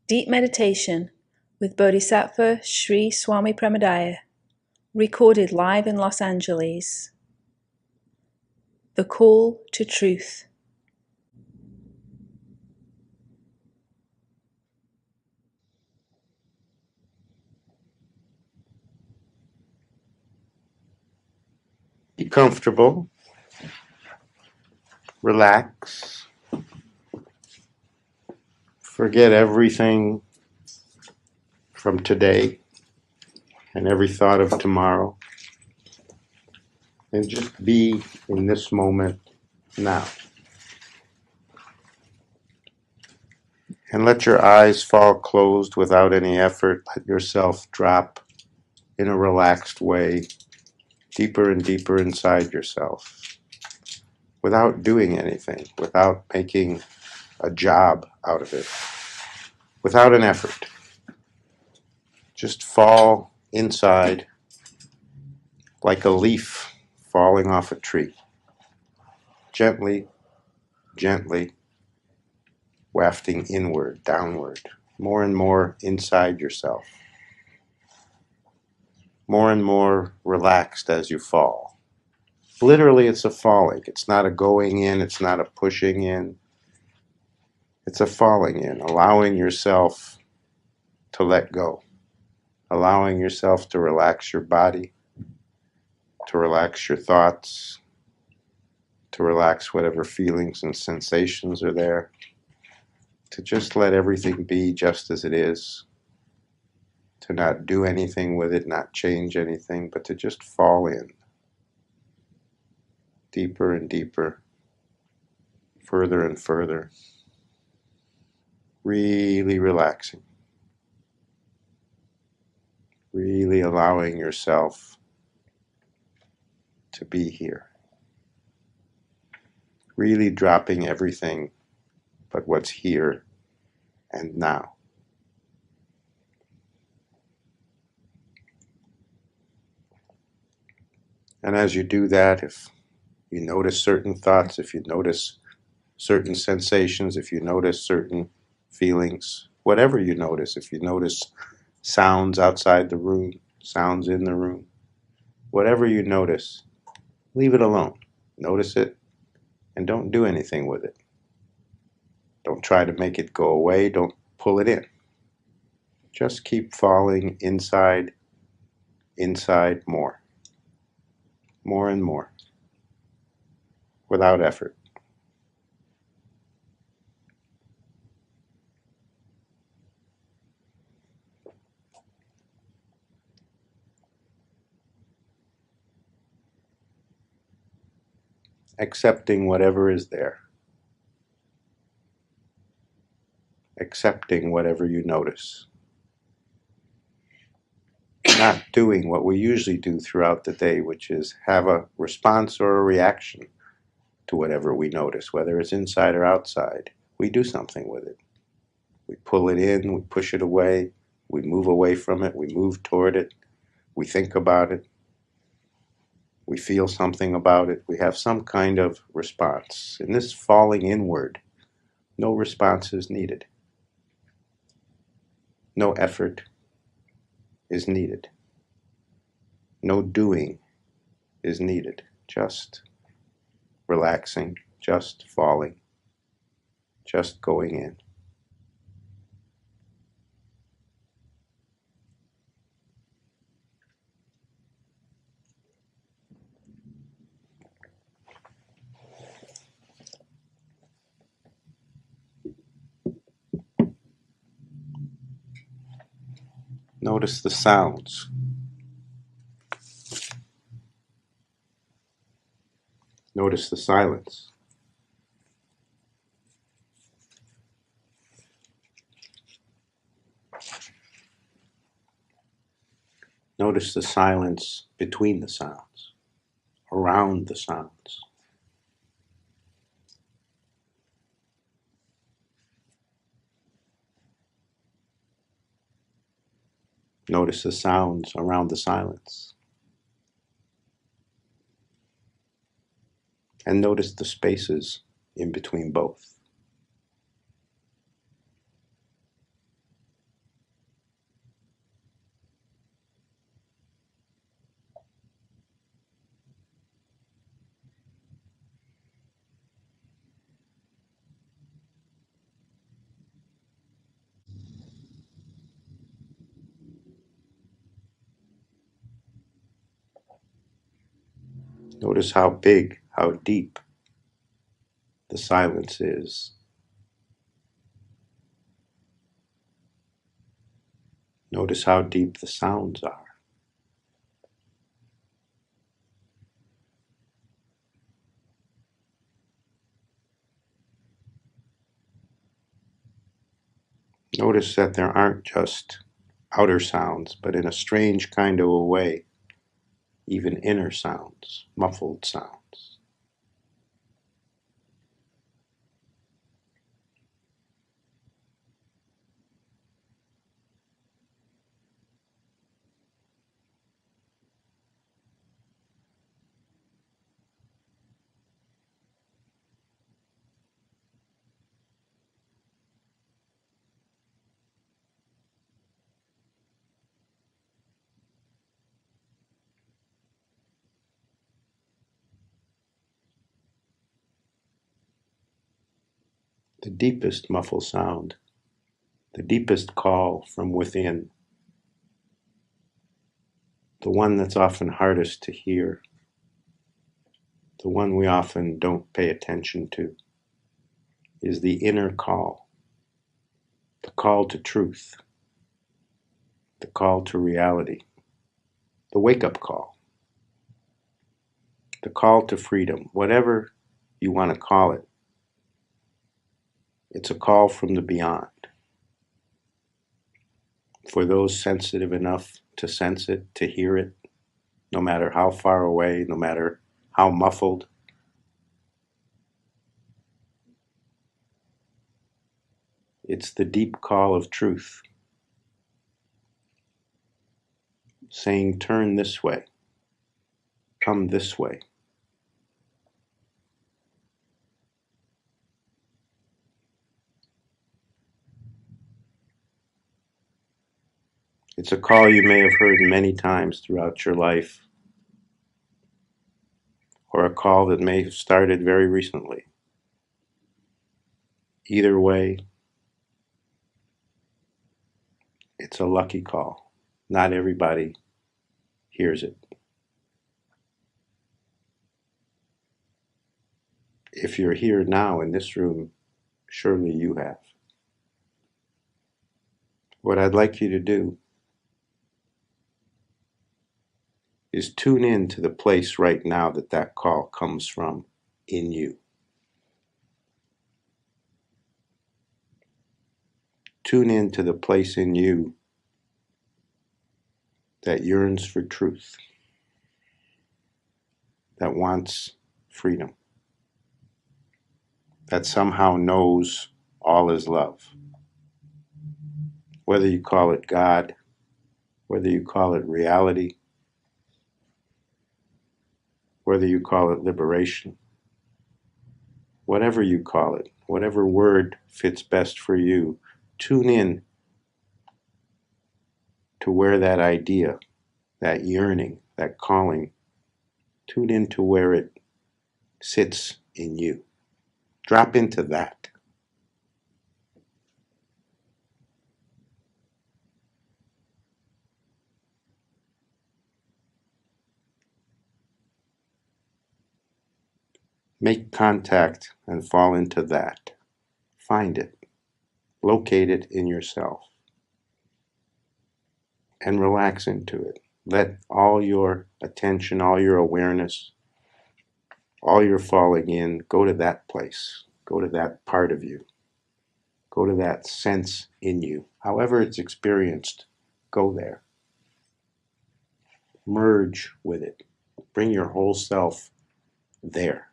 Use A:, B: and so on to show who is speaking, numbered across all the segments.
A: Deep Meditation with Bodhisattva Sri Swami Premodaya, recorded live in Los Angeles. The Call to Truth.
B: Be comfortable, relax, forget everything from today and every thought of tomorrow, and just be in this moment now. And let your eyes fall closed without any effort. Let yourself drop in a relaxed way, deeper and deeper inside yourself, without doing anything, without making a job out of it, without an effort. Just fall inside like a leaf falling off a tree. Gently, gently, wafting inward, downward, more and more inside yourself. More and more relaxed as you fall. Literally, it's a falling. It's not a going in, it's not a pushing in. It's a falling in, allowing yourself to let go. Allowing yourself to relax your body, to relax your thoughts, to relax whatever feelings and sensations are there, to just let everything be just as it is, to not do anything with it, not change anything, but to just fall in, deeper and deeper, further and further, really relaxing, really allowing yourself to be here, really dropping everything but what's here and now. And as you do that, if you notice certain thoughts, if you notice certain sensations, if you notice certain feelings, whatever you notice, if you notice sounds outside the room, sounds in the room, whatever you notice, leave it alone. Notice it and don't do anything with it. Don't try to make it go away. Don't pull it in. Just keep falling inside, inside more. More and more. Without effort. Accepting whatever is there. Accepting whatever you notice. Not doing what we usually do throughout the day, which is have a response or a reaction to whatever we notice, whether it's inside or outside. We do something with it. We pull it in, we push it away, we move away from it, we move toward it, we think about it, we feel something about it, we have some kind of response. In this falling inward, no response is needed. No effort is needed. No doing is needed. Just relaxing, just falling, just going in. Notice the sounds. Notice the silence. Notice the silence between the sounds, around the sounds. Notice the sounds around the silence. And notice the spaces in between both. Notice how big, how deep the silence is. Notice how deep the sounds are. Notice that there aren't just outer sounds, but in a strange kind of a way, even inner sounds, muffled sounds. The deepest muffled sound, the deepest call from within, the one that's often hardest to hear, the one we often don't pay attention to, is the inner call, the call to truth, the call to reality, the wake-up call, the call to freedom, whatever you want to call it. It's a call from the beyond. For those sensitive enough to sense it, to hear it, no matter how far away, no matter how muffled, it's the deep call of truth, saying, turn this way, come this way. It's a call you may have heard many times throughout your life, or a call that may have started very recently. Either way, it's a lucky call. Not everybody hears it. If you're here now in this room, surely you have. What I'd like you to do is tune in to the place right now that that call comes from in you. Tune in to the place in you that yearns for truth, that wants freedom, that somehow knows all is love. Whether you call it God, whether you call it reality, whether you call it liberation, whatever you call it, whatever word fits best for you, tune in to where that idea, that yearning, that calling, tune into where it sits in you. Drop into that. Make contact and fall into that. Find it. Locate it in yourself. And relax into it. Let all your attention, all your awareness, all your falling in, go to that place. Go to that part of you. Go to that sense in you. However it's experienced, go there. Merge with it. Bring your whole self there.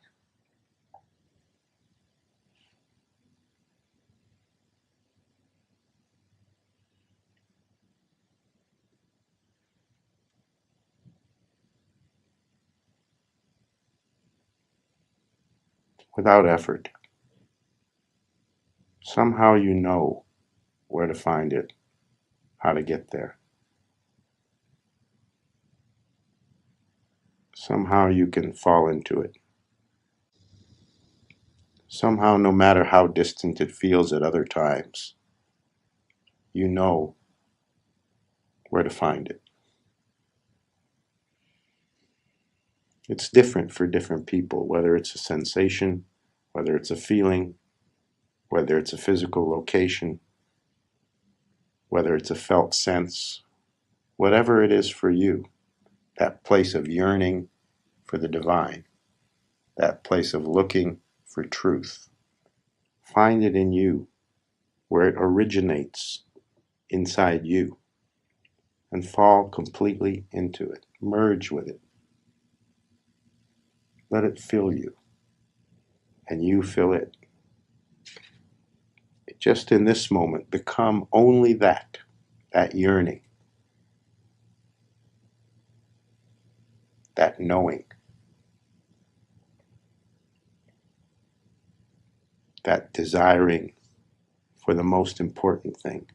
B: Without effort. Somehow you know where to find it, how to get there. Somehow you can fall into it. Somehow, no matter how distant it feels at other times, you know where to find it. It's different for different people, whether it's a sensation, whether it's a feeling, whether it's a physical location, whether it's a felt sense, whatever it is for you, that place of yearning for the divine, that place of looking for truth. Find it in you, where it originates inside you, and fall completely into it. Merge with it. Let it fill you, and you fill it. Just in this moment, become only that yearning, that knowing, that desiring for the most important thing.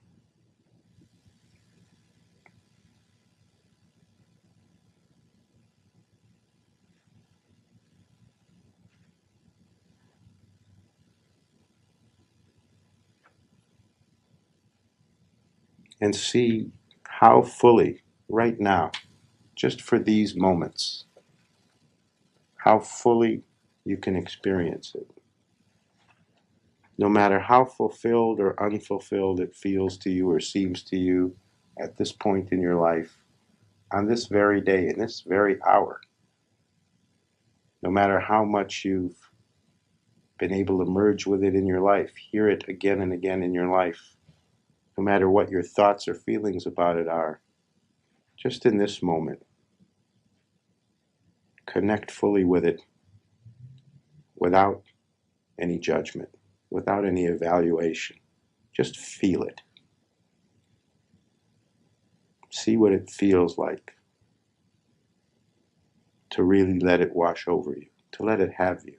B: And see how fully, right now, just for these moments, how fully you can experience it. No matter how fulfilled or unfulfilled it feels to you or seems to you at this point in your life, on this very day, in this very hour, no matter how much you've been able to merge with it in your life, hear it again and again in your life, no matter what your thoughts or feelings about it are, just in this moment, connect fully with it without any judgment, without any evaluation. Just feel it. See what it feels like to really let it wash over you, to let it have you.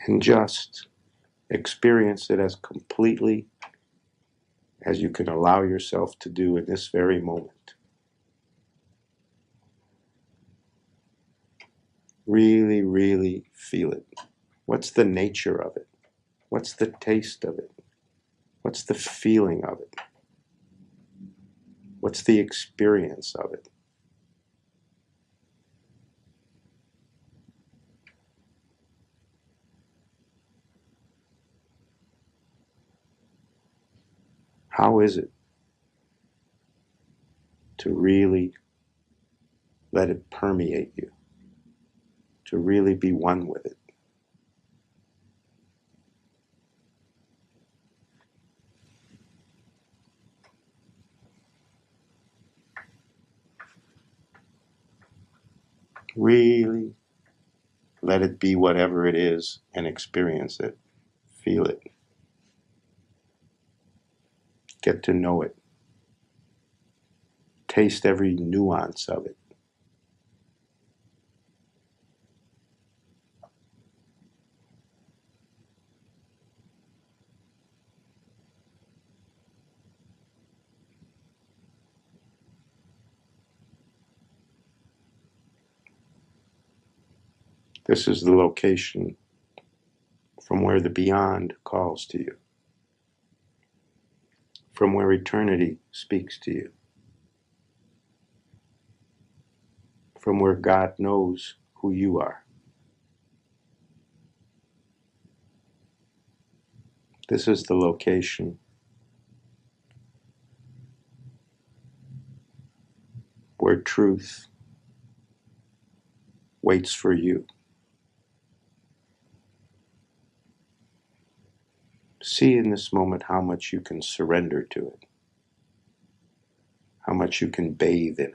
B: And just experience it as completely as you can allow yourself to do in this very moment. Really, really feel it. What's the nature of it? What's the taste of it? What's the feeling of it? What's the experience of it? How is it to really let it permeate you, to really be one with it? Really let it be whatever it is and experience it. Feel it. Get to know it. Taste every nuance of it. This is the location from where the beyond calls to you, from where eternity speaks to you, from where God knows who you are. This is the location where truth waits for you. See in this moment how much you can surrender to it, how much you can bathe in it.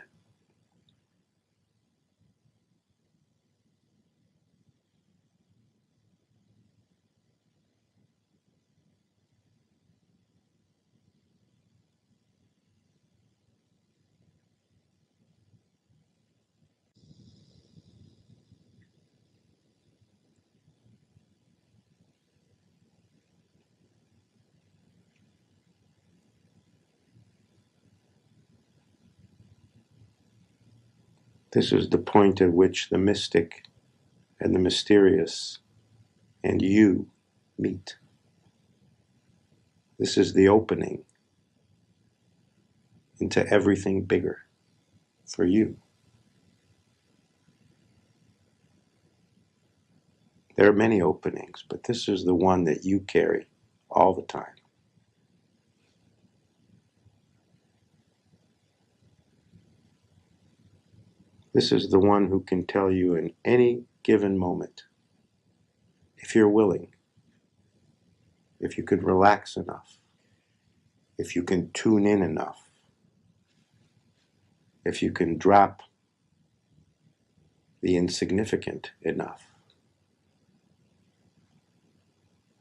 B: This is the point at which the mystic and the mysterious and you meet. This is the opening into everything bigger for you. There are many openings, but this is the one that you carry all the time. This is the one who can tell you in any given moment, if you're willing, if you could relax enough, if you can tune in enough, if you can drop the insignificant enough.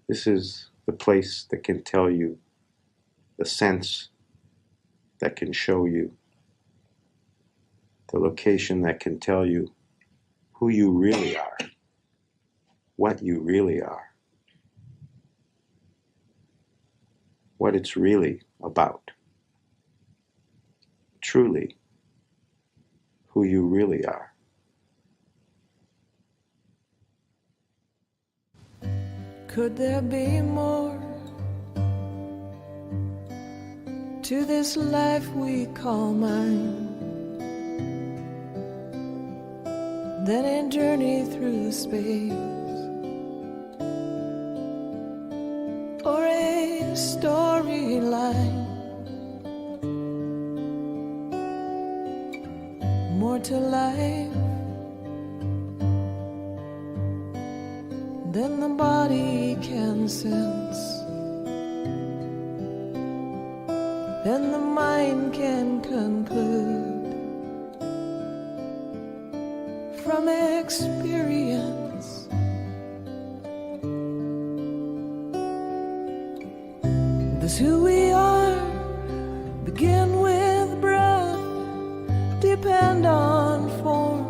B: This is the place that can tell you, the sense that can show you, the location that can tell you who you really are, what you really are, what it's really about, truly who you really are.
C: Could there be more to this life we call mine than a journey through space or a storyline? More to life than the body can sense, than the mind can conclude from experience. This who we are, begin with breath, depend on form,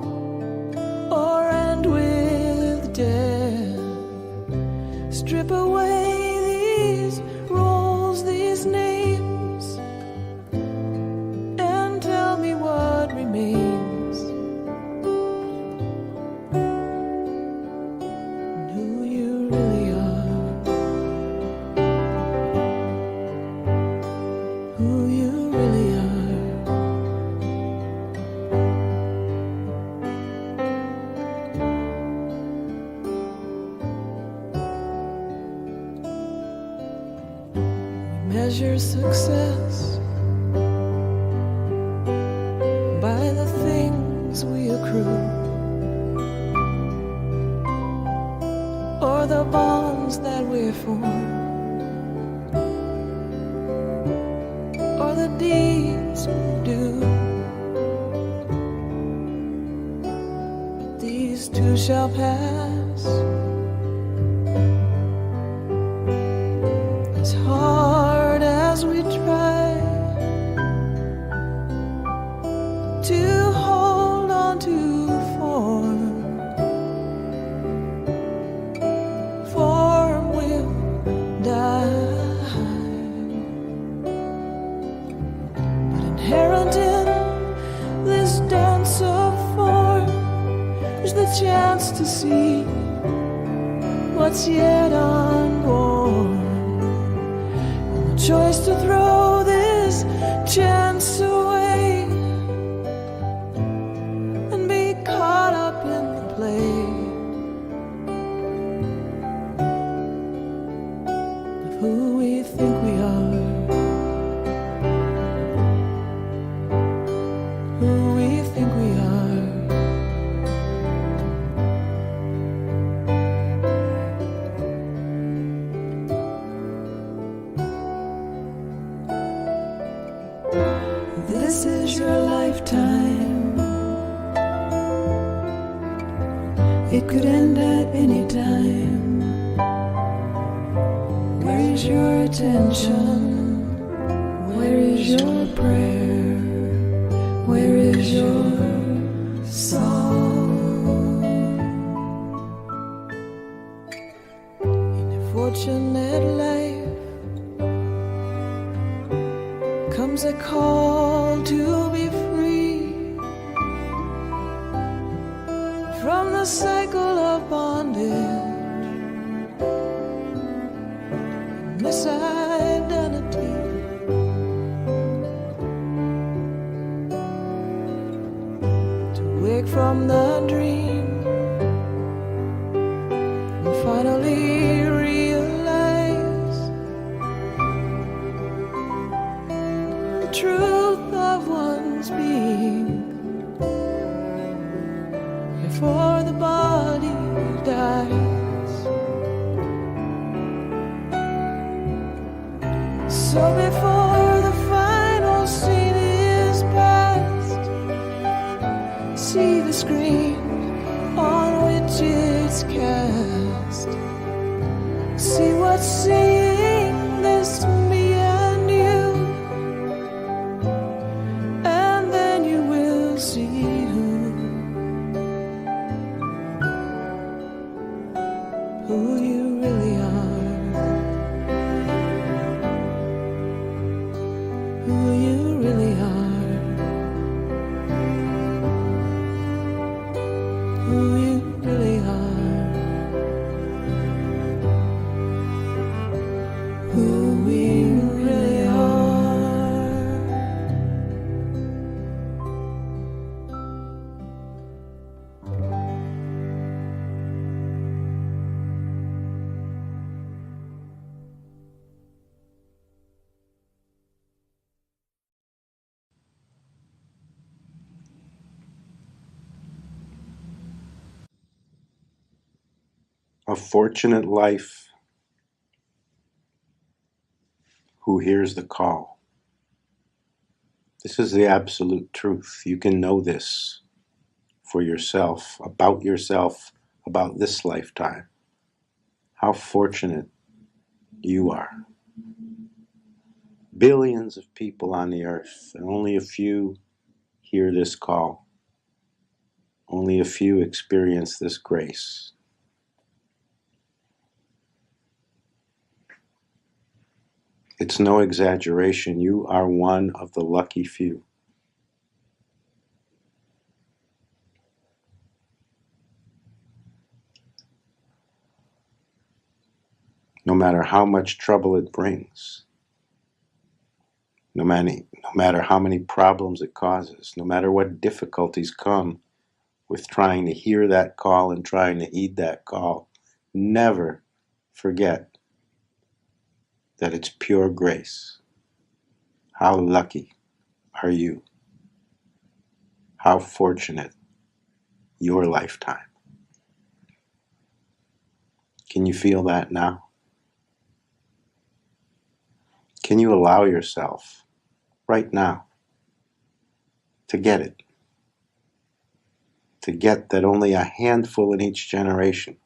C: or end with death. Strip away these roles, these names, and tell me what remains, and who you really are, who you really are. Measure success by the things we accrue, or the bonds that we form, or the deeds we do. These too shall pass. As hard as we try to hold on to form, form will die. But inherent in this dance of form is the chance to see what's yet unborn. Choice to throw this chance away and be caught up in the play of who we think we are, who we think we are. This is your lifetime. It could end at any time. Where is your attention? Where is your prayer? Where is your song? In a fortunate life comes a call to be free, a cycle of bondage, misidentity. To wake from the dream and finally realize the truth of one's being before the body dies. So before the final scene is past, see the screen on which it's cast. See what's saying this, me and you, and then you will see who you really are, who you really are, who you really are, who we really are.
B: A fortunate life who hears the call. This is the absolute truth. You can know this for yourself, about this lifetime. How fortunate you are. Billions of people on the earth, and only a few hear this call. Only a few experience this grace. It's no exaggeration. You are one of the lucky few. No matter how much trouble it brings, no matter how many problems it causes, no matter what difficulties come with trying to hear that call and trying to heed that call, never forget that it's pure grace. How lucky are you? How fortunate your lifetime. Can you feel that now? Can you allow yourself right now to get it? To get that only a handful in each generation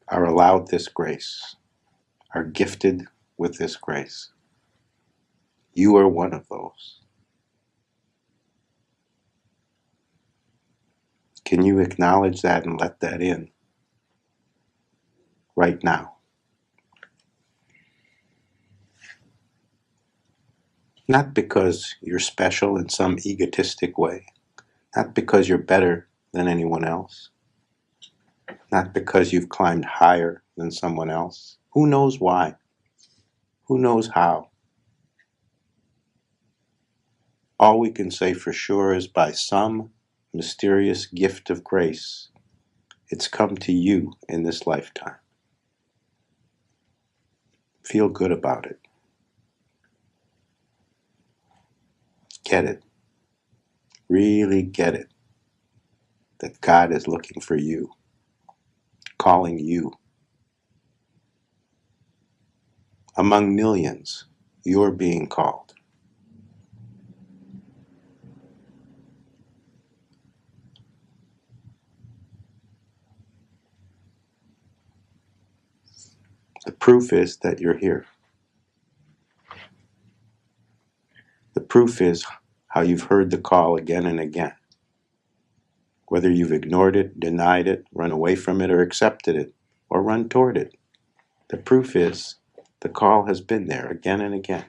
B: are allowed this grace, are gifted with this grace. You are one of those. Can you acknowledge that and let that in right now? Not because you're special in some egotistic way, not because you're better than anyone else, not because you've climbed higher than someone else. Who knows why? Who knows how? All we can say for sure is by some mysterious gift of grace, it's come to you in this lifetime. Feel good about it. Get it. Really get it. That God is looking for you, calling you. Among millions, you're being called. The proof is that you're here. The proof is how you've heard the call again and again. Whether you've ignored it, denied it, run away from it, or accepted it, or run toward it. The proof is the call has been there again and again.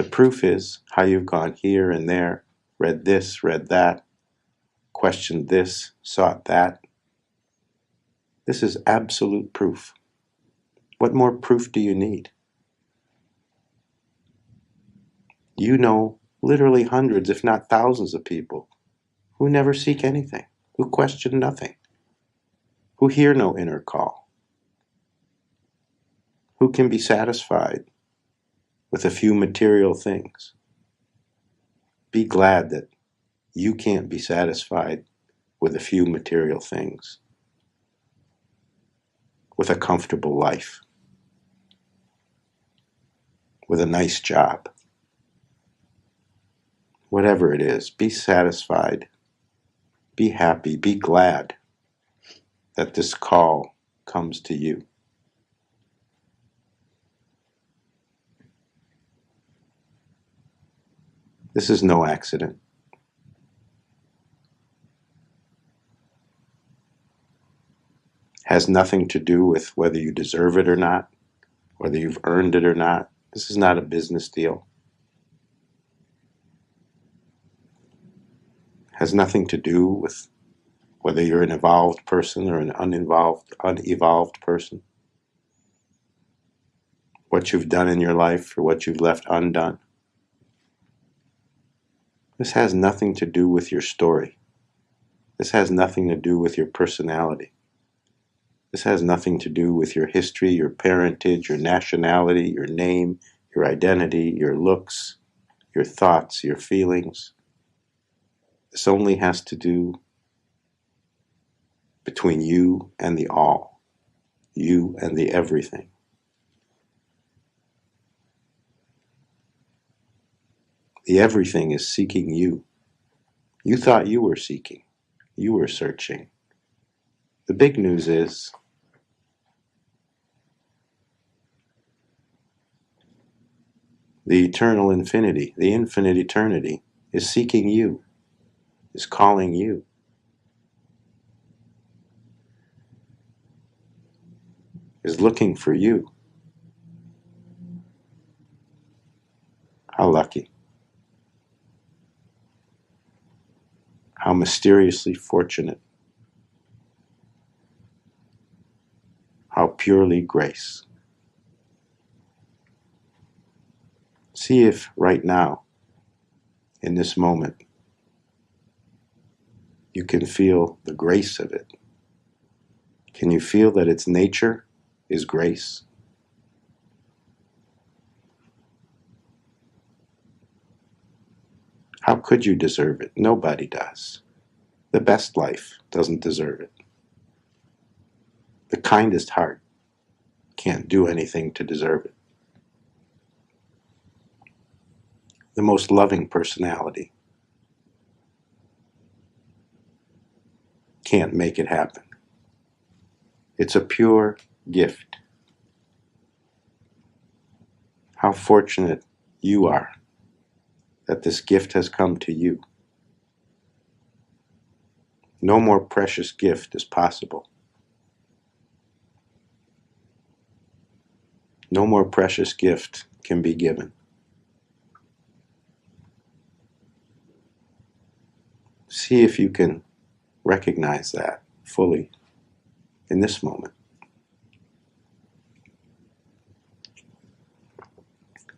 B: The proof is how you've gone here and there, read this, read that, questioned this, sought that. This is absolute proof. What more proof do you need? You know literally hundreds, if not thousands of people who never seek anything, who question nothing, who hear no inner call, who can be satisfied with a few material things. Be glad that you can't be satisfied with a few material things, with a comfortable life, with a nice job. Whatever it is, be satisfied, be happy, be glad that this call comes to you. This is no accident. Has nothing to do with whether you deserve it or not, whether you've earned it or not. This is not a business deal. Has nothing to do with whether you're an evolved person or an unevolved person. What you've done in your life or what you've left undone. This has nothing to do with your story. This has nothing to do with your personality. This has nothing to do with your history, your parentage, your nationality, your name, your identity, your looks, your thoughts, your feelings. This only has to do between you and the all, you and the everything. The everything is seeking you. You thought you were seeking. You were searching. The big news is the eternal infinity, the infinite eternity, is seeking you, is calling you. Is looking for you. How lucky. How mysteriously fortunate. How purely grace. See if right now, in this moment, you can feel the grace of it. Can you feel that its nature is grace? How could you deserve it? Nobody does. The best life doesn't deserve it. The kindest heart can't do anything to deserve it. The most loving personality can't make it happen. It's a pure gift. How fortunate you are that this gift has come to you. No more precious gift is possible. No more precious gift can be given. See if you can recognize that fully in this moment.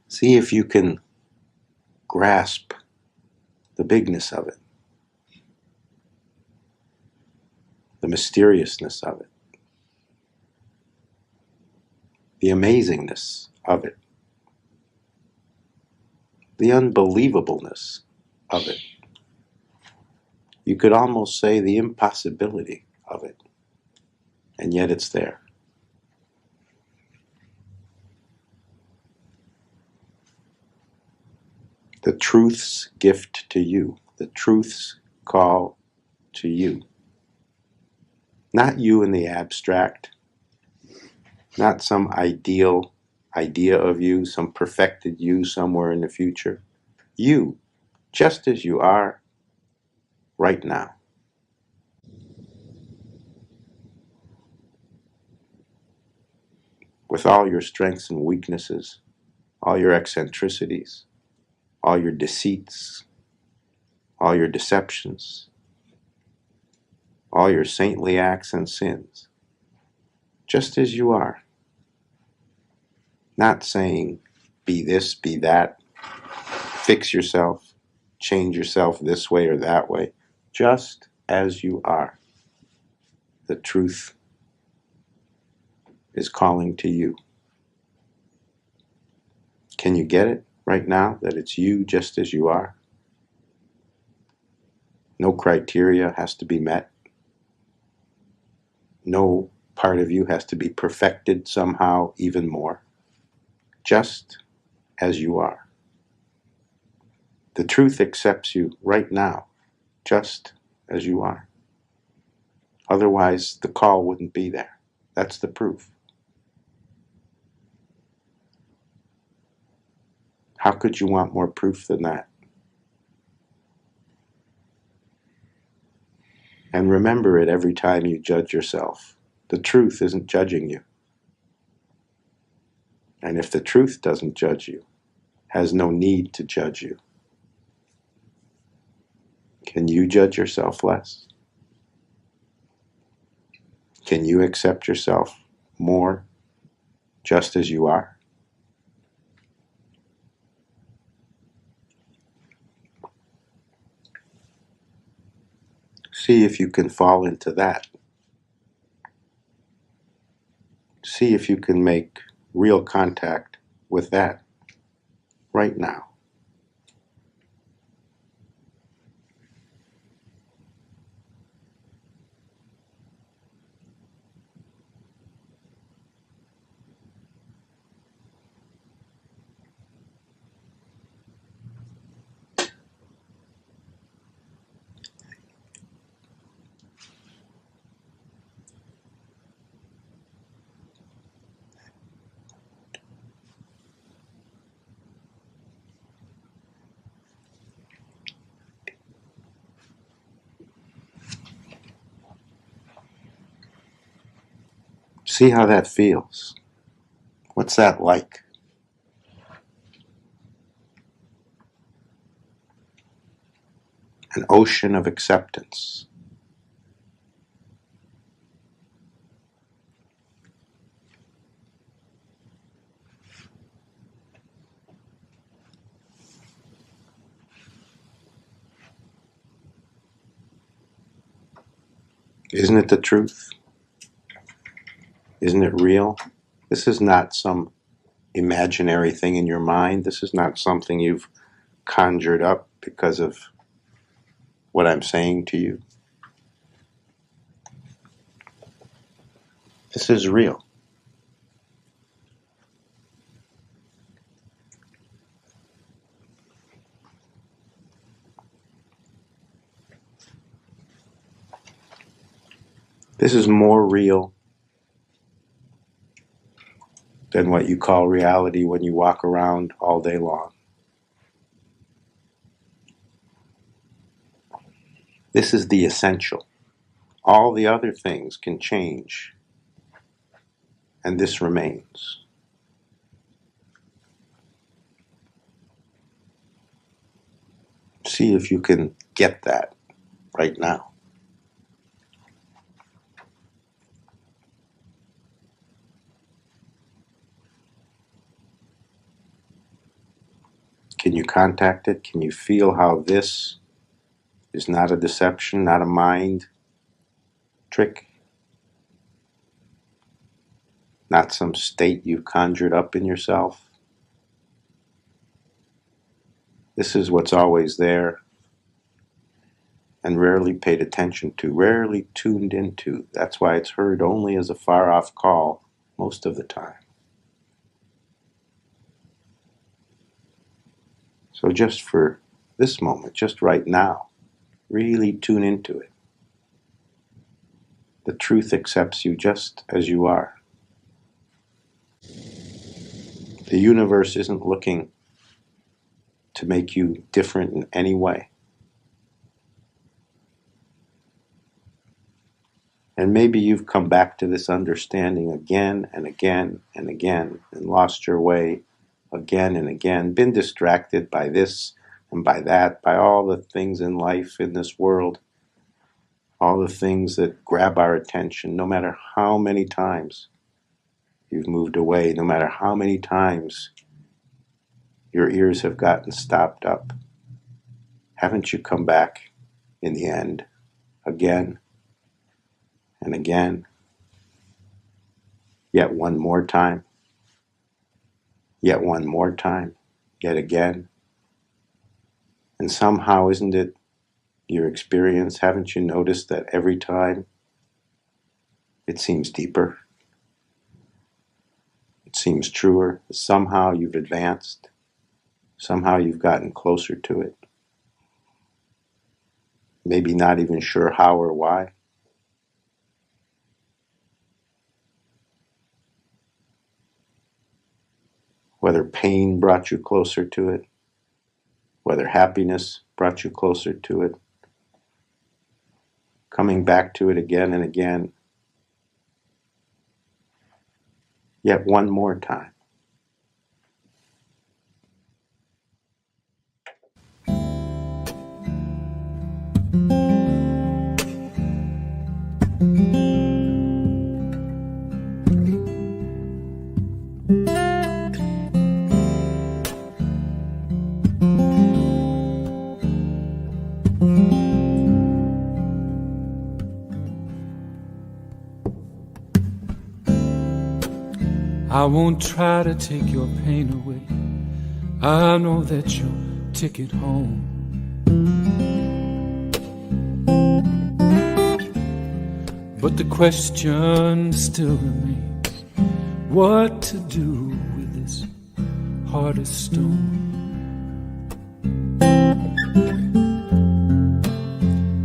B: See if you can grasp the bigness of it, the mysteriousness of it, the amazingness of it, the unbelievableness of it. You could almost say the impossibility of it, and yet it's there. The truth's gift to you, the truth's call to you. Not you in the abstract, not some ideal idea of you, some perfected you somewhere in the future. You, just as you are right now. With all your strengths and weaknesses, all your eccentricities, all your deceits, all your deceptions, all your saintly acts and sins, just as you are. Not saying, be this, be that, fix yourself, change yourself this way or that way, just as you are. The truth is calling to you. Can you get it right now that it's you just as you are? No criteria has to be met. No part of you has to be perfected somehow even more. Just as you are. The truth accepts you right now, just as you are. Otherwise, the call wouldn't be there. That's the proof. How could you want more proof than that? And remember it every time you judge yourself. The truth isn't judging you. And if the truth doesn't judge you, has no need to judge you, can you judge yourself less? Can you accept yourself more just as you are? See if you can fall into that. See if you can make real contact with that right now. See how that feels. What's that like? An ocean of acceptance. Isn't it the truth? Isn't it real? This is not some imaginary thing in your mind. This is not something you've conjured up because of what I'm saying to you. This is real. This is more real than what you call reality when you walk around all day long. This is the essential. All the other things can change, and this remains. See if you can get that right now. Can you contact it? Can you feel how this is not a deception, not a mind trick, not some state you've conjured up in yourself? This is what's always there and rarely paid attention to, rarely tuned into. That's why it's heard only as a far-off call most of the time. So just for this moment, just right now, really tune into it. The truth accepts you just as you are. The universe isn't looking to make you different in any way. And maybe you've come back to this understanding again and again and again and lost your way again and again, been distracted by this And by that, by all the things in life, in this world, all the things that grab our attention, no matter how many times you've moved away, no matter how many times your ears have gotten stopped up, haven't you come back in the end, again and again, yet one more time, yet one more time, yet again? And somehow, isn't it your experience, haven't you noticed that every time it seems deeper, it seems truer, somehow you've advanced, somehow you've gotten closer to it, maybe not even sure how or why? Whether pain brought you closer to it, whether happiness brought you closer to it, coming back to it again and again, yet one more time.
C: I won't try to take your pain away. I know that you'll take it home. But the question still remains, what to do with this heart of stone?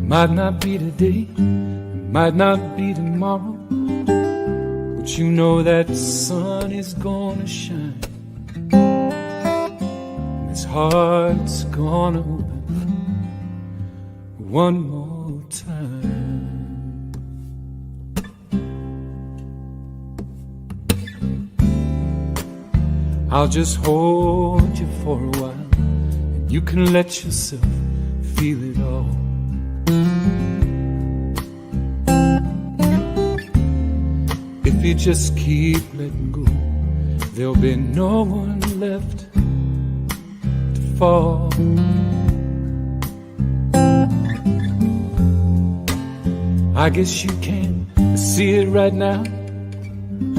C: Might not be today, might not be tomorrow, but you know that the sun is gonna shine. This heart's gonna open one more time. I'll just hold you for a while, and you can let yourself feel it all. If you just keep letting go, there'll be no one left to fall. I guess you can't see it right now,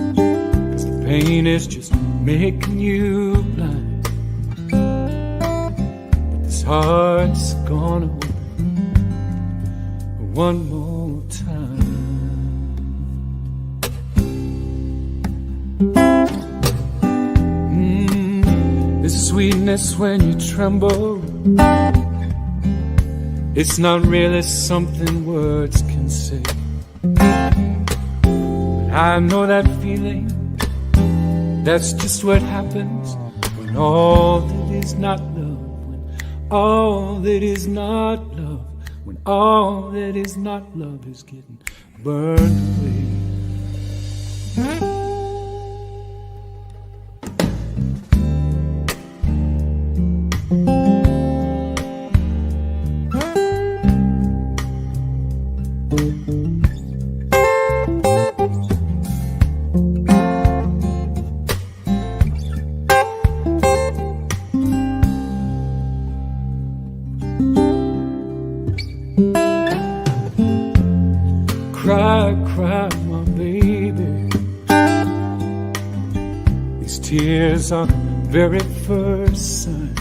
C: 'cause the pain is just making you blind. But this heart's gonna open one more time. The sweetness when you tremble, it's not really something words can say. But I know that feeling, that's just what happens when all that is not love, when all that is not love, when all that is not love is getting burned away. Cry, cry, my baby. These tears are the very first sign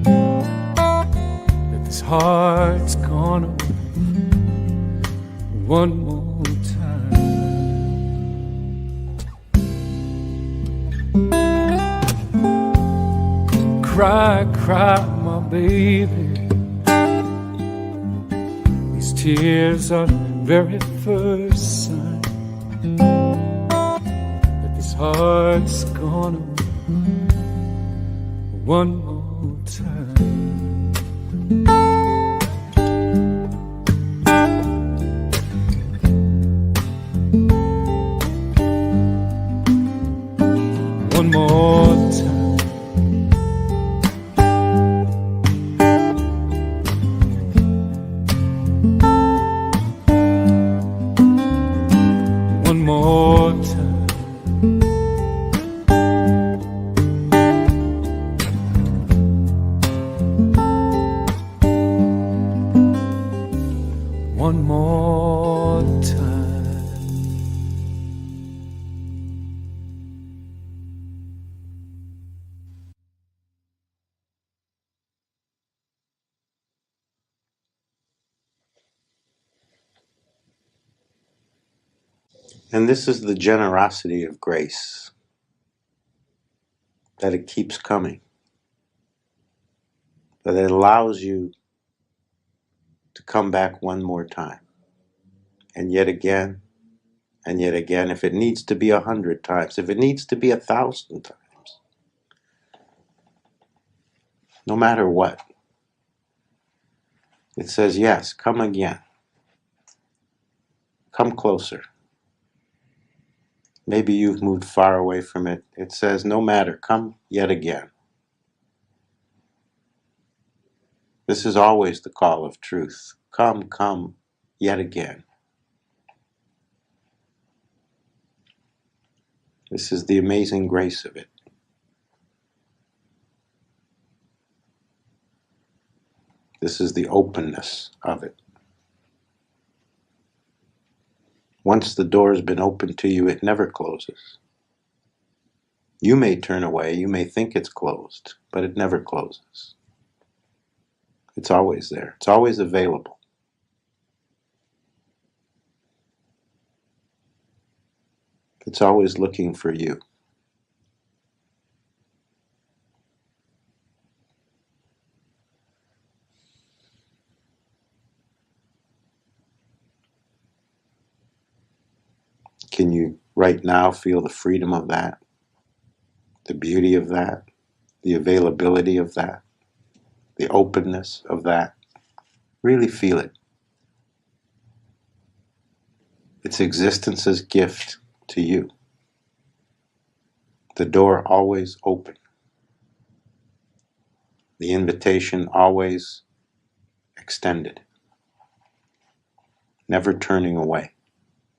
C: that this heart's gonna open one more time. Cry, cry, my baby. These tears are the very first sign that this heart's gonna open one more time. One more time.
B: And this is the generosity of grace, that it keeps coming, that it allows you to come back one more time, and yet again, and yet again, if it needs to be 100 times, if it needs to be 1,000 times, no matter what, it says, yes, come again, come closer. Maybe you've moved far away from it. It says, no matter, come yet again. This is always the call of truth. Come, come, yet again. This is the amazing grace of it. This is the openness of it. Once the door has been opened to you, it never closes. You may turn away, you may think it's closed, but it never closes. It's always there. It's always available. It's always looking for you. Can you right now feel the freedom of that, the beauty of that, the availability of that, the openness of that? Really feel it. It's existence's gift to you. The door always open. The invitation always extended. Never turning away.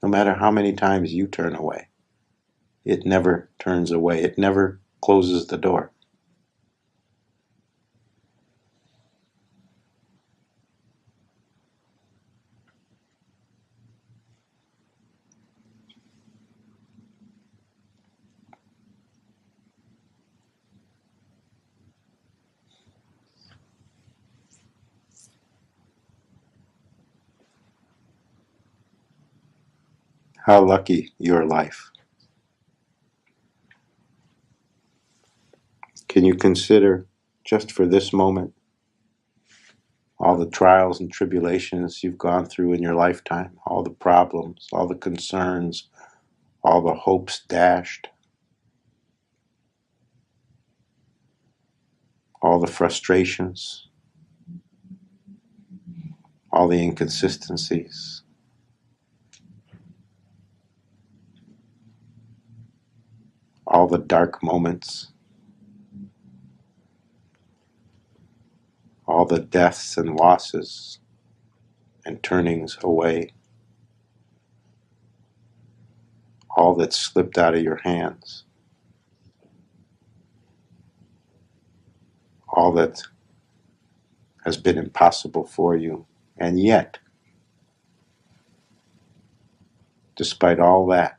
B: No matter how many times you turn away, it never turns away. It never closes the door. How lucky your life. Can you consider, just for this moment, all the trials and tribulations you've gone through in your lifetime, all the problems, all the concerns, all the hopes dashed, all the frustrations, all the inconsistencies, all the dark moments, all the deaths and losses and turnings away, all that slipped out of your hands, all that has been impossible for you. And yet, despite all that,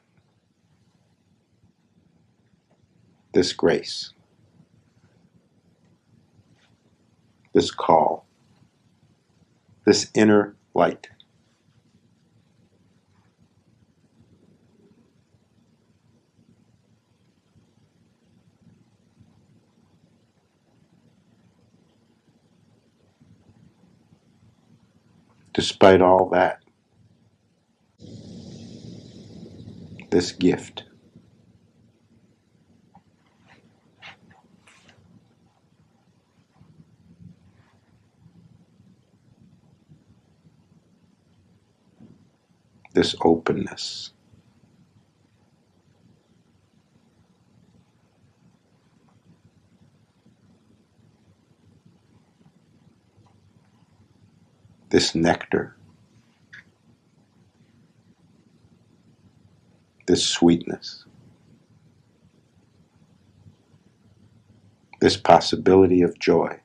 B: this grace, this call, this inner light, despite all that, this gift, this openness, this nectar, this sweetness, this possibility of joy,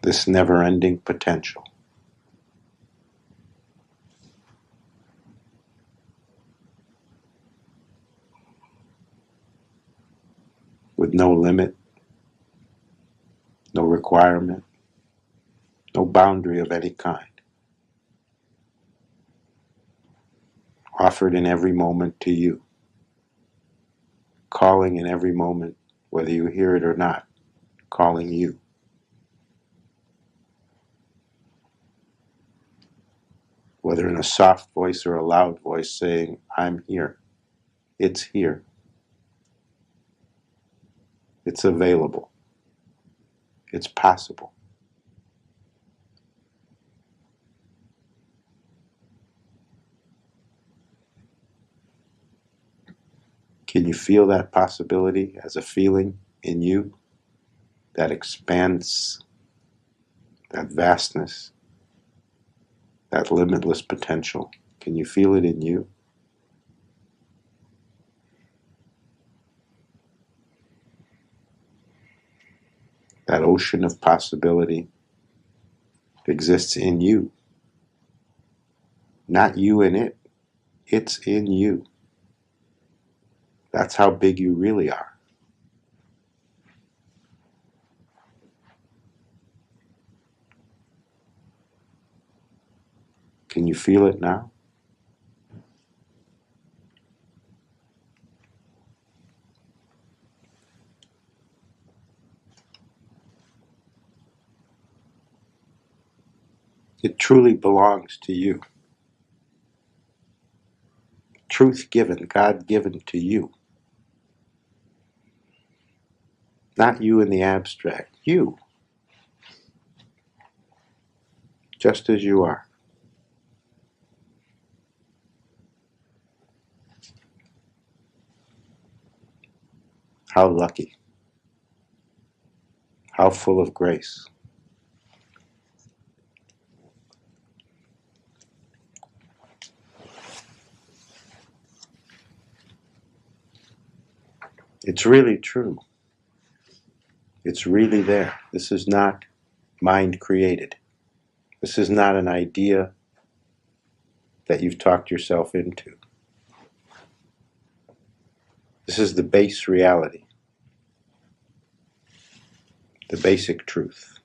B: this never-ending potential. with no limit, no requirement, no boundary of any kind. Offered in every moment to you. Calling in every moment, whether you hear it or not, calling you. Whether in a soft voice or a loud voice saying, I'm here. It's here. It's available. It's possible. Can you feel that possibility as a feeling in you? That expanse, that vastness, that limitless potential. Can you feel it in you? That ocean of possibility exists in you. Not you in it. It's in you. That's how big you really are. Can you feel it now? It truly belongs to you. Truth given, God given to you. Not you in the abstract. You. Just as you are. How lucky. How full of grace. It's really true. It's really there. This is not mind created. This is not an idea that you've talked yourself into. This is the base reality. The basic truth.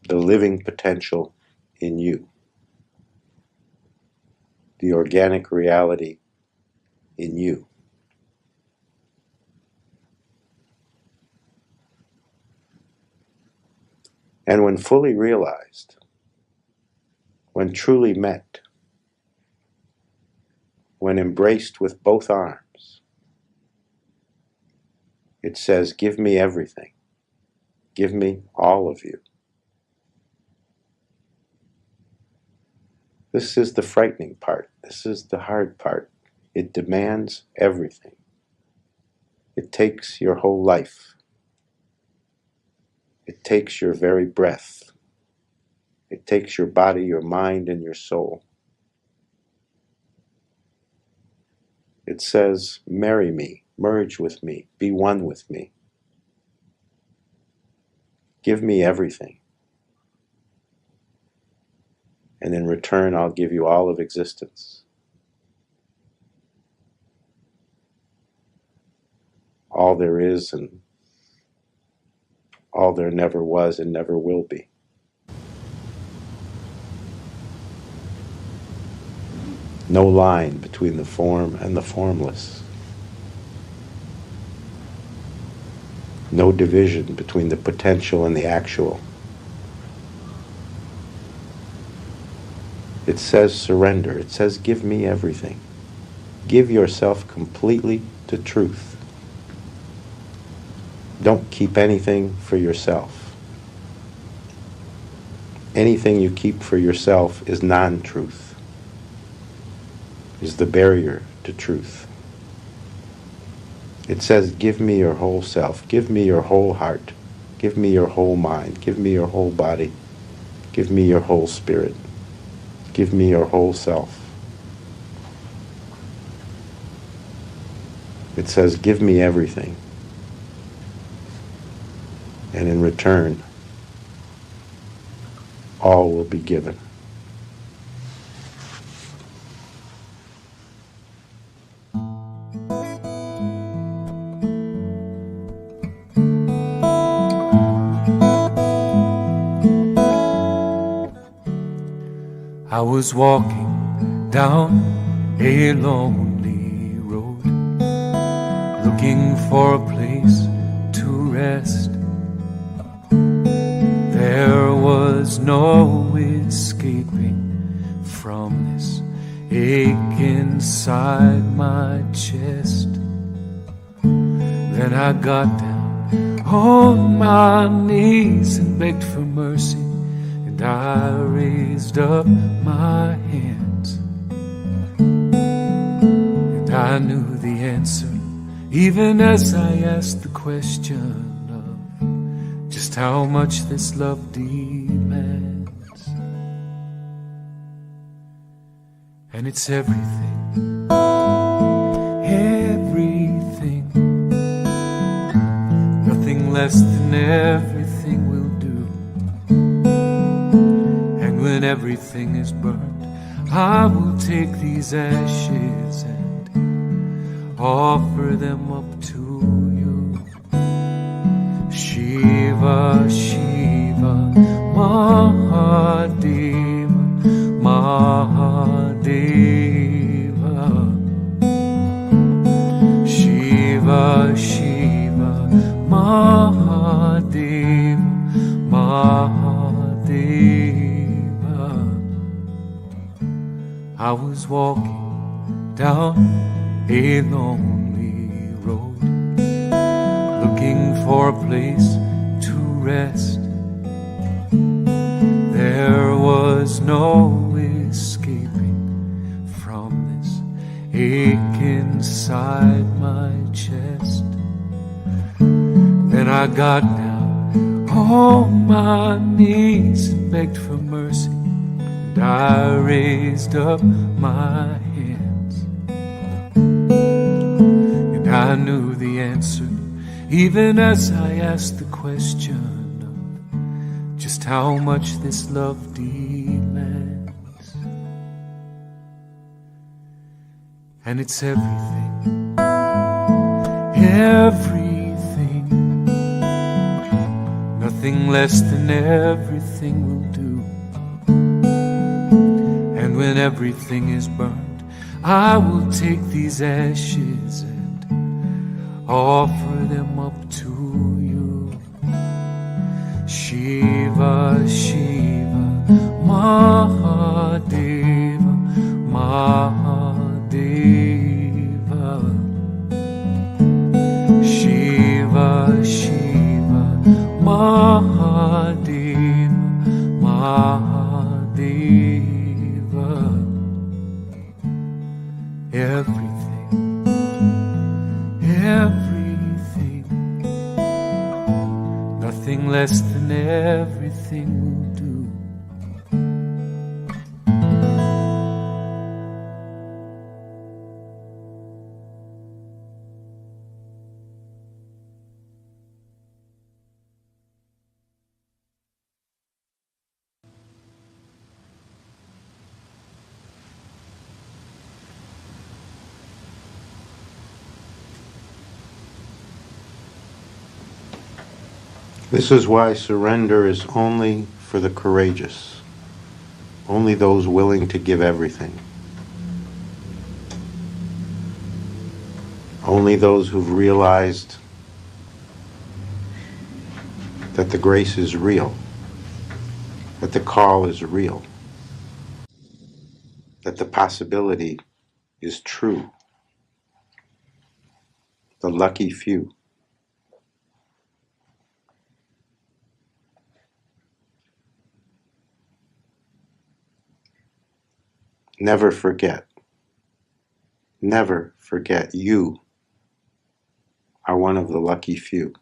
B: The living potential in you. The organic reality in you. And when fully realized, when truly met, when embraced with both arms, it says, give me everything. Give me all of you. This is the frightening part. This is the hard part. It demands everything. It takes your whole life. It takes your very breath. It takes your body, your mind, and your soul. It says, marry me, merge with me, be one with me. Give me everything. And in return, I'll give you all of existence. All there is and all there never was and never will be. No line between the form and the formless. No division between the potential and the actual. It says surrender. It says give me everything. Give yourself completely to truth. Don't keep anything for yourself. Anything you keep for yourself is non-truth, is the barrier to truth. It says, give me your whole self, give me your whole heart, give me your whole mind, give me your whole body, give me your whole spirit, give me your whole self. It says, give me everything. And in return, all will be given.
C: I was walking down a lonely road, looking for a place to rest. There was no escaping from this ache inside my chest. Then I got down on my knees and begged for mercy, and I raised up my hands. And I knew the answer, even as I asked the question of just how much this love demands. And it's everything, everything, nothing less than everything will do. And when everything is burned, I will take these ashes and offer them up to you. Shiva, Shiva, Mahadeva, Mahadeva. Shiva, Shiva, Mahadeva, Mahadeva. I was walking down a lonely road, looking for a place to rest. There was no escaping from this ache inside my chest. Then I got down on my knees and begged for mercy, and I raised up my hands. And I knew the answer, even as I asked the question of just how much this love demands. And it's everything, everything, nothing less than everything will do. And when everything is burned, I will take these ashes and offer them up to you. Shiva, Shiva, Mahadeva, Mahadeva. Shiva, Shiva, Mahadeva, Mahadeva. Everything, everything, nothing less than everything will do.
B: This is why surrender is only for the courageous, only those willing to give everything, only those who've realized that the grace is real, that the call is real, that the possibility is true. The lucky few. Never forget you are one of the lucky few.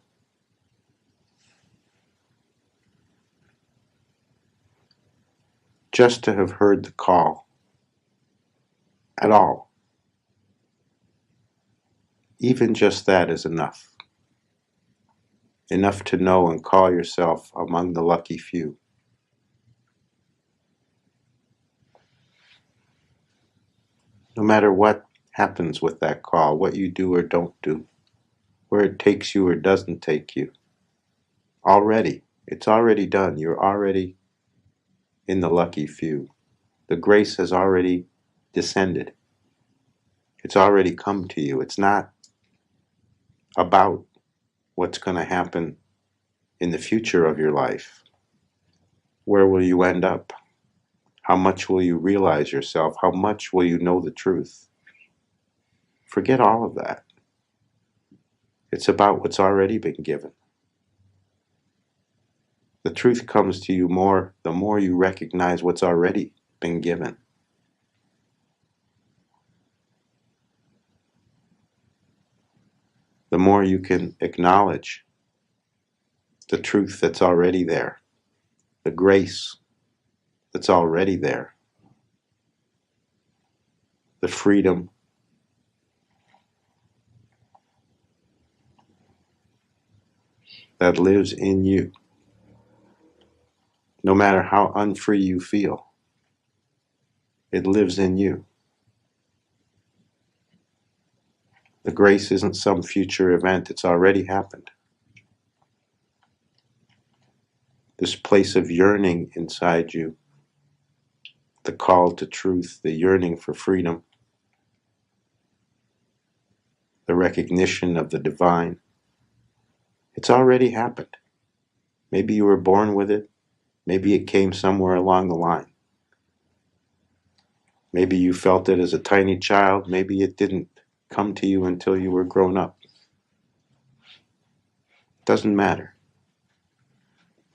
B: Just to have heard the call at all, even just that is enough. Enough to know and call yourself among the lucky few. No matter what happens with that call, what you do or don't do, where it takes you or doesn't take you, it's already done. You're already in the lucky few. The grace has already descended. It's already come to you. It's not about what's going to happen in the future of your life. Where will you end up? How much will you realize yourself? How much will you know the truth? Forget all of that. It's about what's already been given. The truth comes to you more the more you recognize what's already been given. The more you can acknowledge the truth that's already there, the grace that's already there, the freedom that lives in you. No matter how unfree you feel, it lives in you. The grace isn't some future event, it's already happened. This place of yearning inside you, the call to truth, the yearning for freedom, the recognition of the divine, it's already happened. Maybe you were born with it. Maybe it came somewhere along the line. Maybe you felt it as a tiny child. Maybe it didn't come to you until you were grown up. It doesn't matter.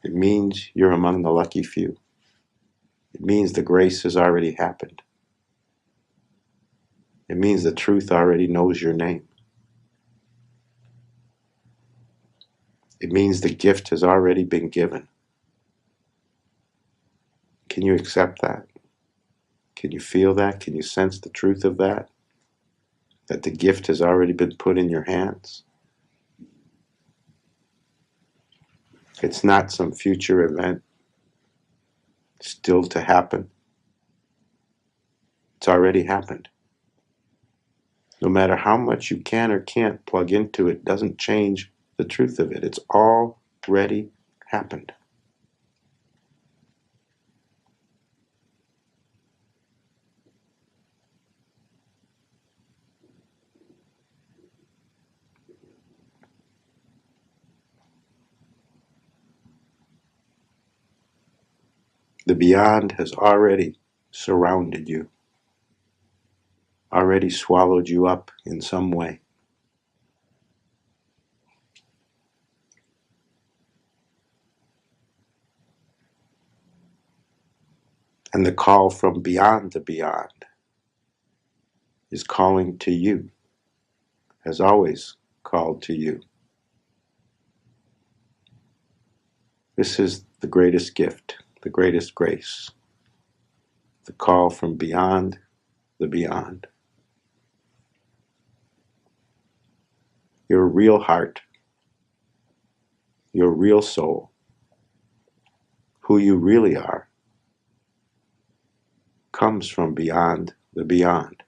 B: It means you're among the lucky few. It means the grace has already happened. It means the truth already knows your name. It means the gift has already been given. Can you accept that? Can you feel that? Can you sense the truth of that? That the gift has already been put in your hands? It's not some future event still to happen. It's already happened. No matter how much you can or can't plug into it, doesn't change the truth of it. It's already happened. The beyond has already surrounded you, already swallowed you up in some way. And the call from beyond the beyond is calling to you, has always called to you. This is the greatest gift, the greatest grace, the call from beyond the beyond. Your real heart, your real soul, who you really are, comes from beyond the beyond.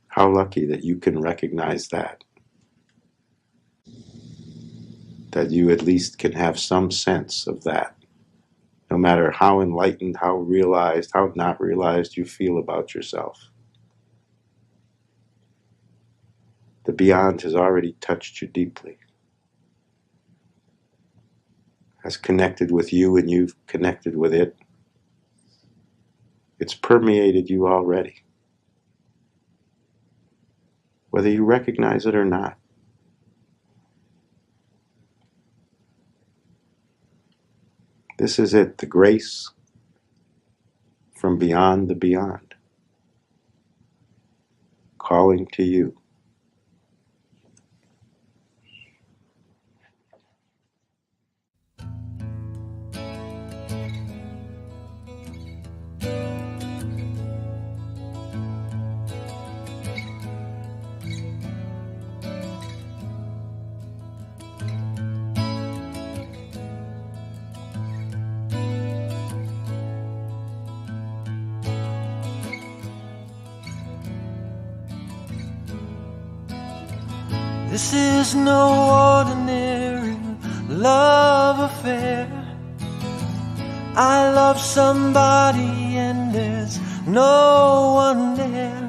B: How lucky that you can recognize that you at least can have some sense of that, no matter how enlightened, how realized, how not realized you feel about yourself. The beyond has already touched you deeply, has connected with you and you've connected with it. It's permeated you already, whether you recognize it or not. This is it, the grace from beyond the beyond, calling to you.
C: This is no ordinary
D: love affair. I love somebody and there's no one there.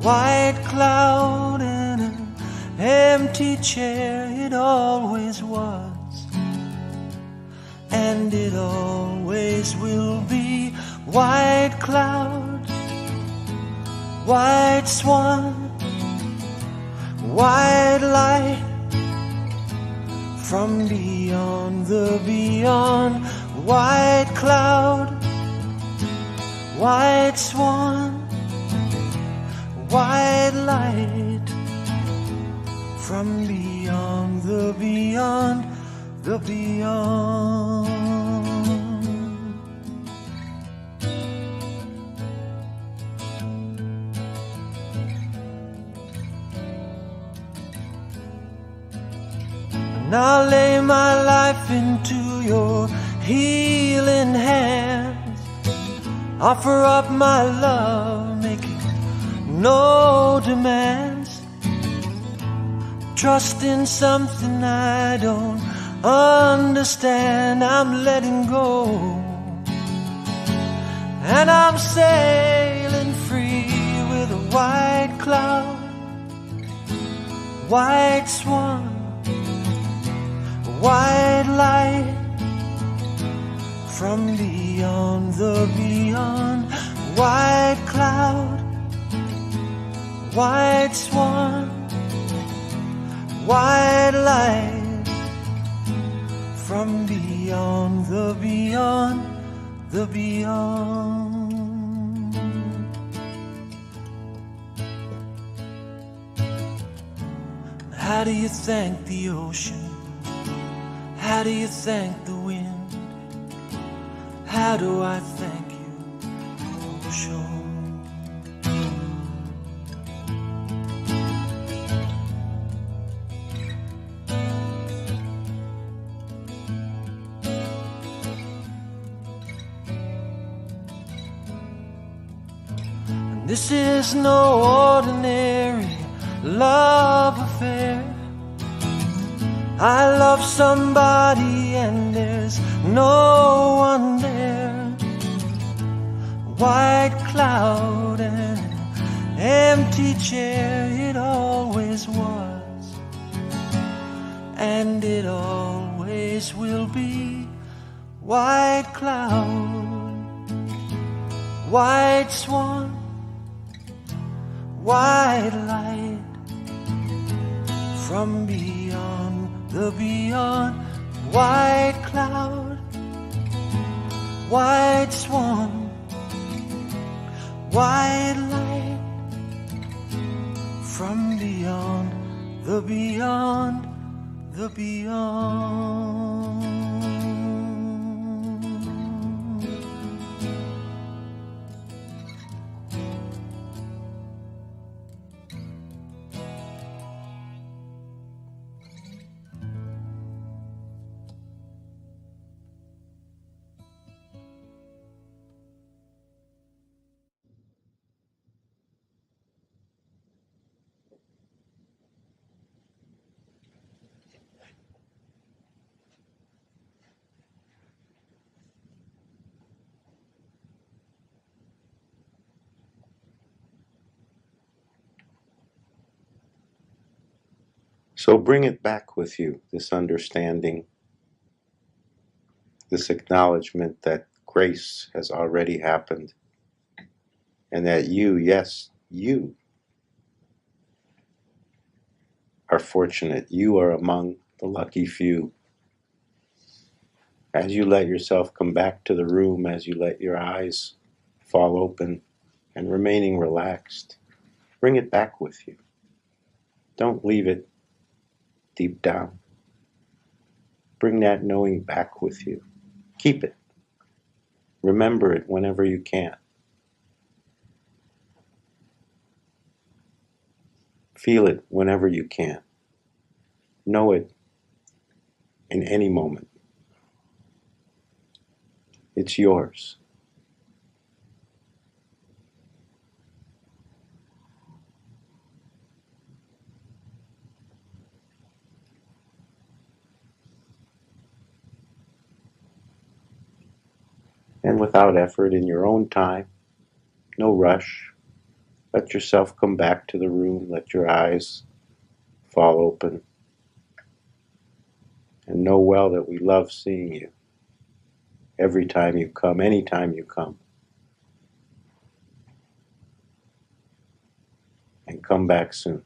D: White cloud and an empty chair. It always was, and it always will be. White cloud, white swan, white light from beyond the beyond. White cloud, white swan, white light from beyond the beyond, the beyond. And I'll lay my life into your healing hands. Offer up my love, making no demands. Trust in something I don't understand. I'm letting go, and I'm sailing free with a white cloud, white swan, white light from beyond the beyond. White cloud, white swan, white light from beyond the beyond, the beyond. How do you thank the ocean? How do you thank the wind? How do I thank you, ocean? And this is no ordinary love affair. I love somebody and there's no one there. White cloud and an empty chair. It always was, and it always will be. White cloud, white swan, white light from beyond the beyond. White cloud, white swan, white light from beyond the beyond, the beyond.
B: So bring it back with you, this understanding, this acknowledgement that grace has already happened, and that you, yes, you are fortunate. You are among the lucky few. As you let yourself come back to the room, as you let your eyes fall open and remaining relaxed, bring it back with you. Don't leave it deep down. Bring that knowing back with you. Keep it. Remember it whenever you can. Feel it whenever you can. Know it in any moment. It's yours. and without effort in your own time. No rush. Let yourself come back to the room. Let your eyes fall open. And know well that we love seeing you every time you come, anytime you come. And come back soon.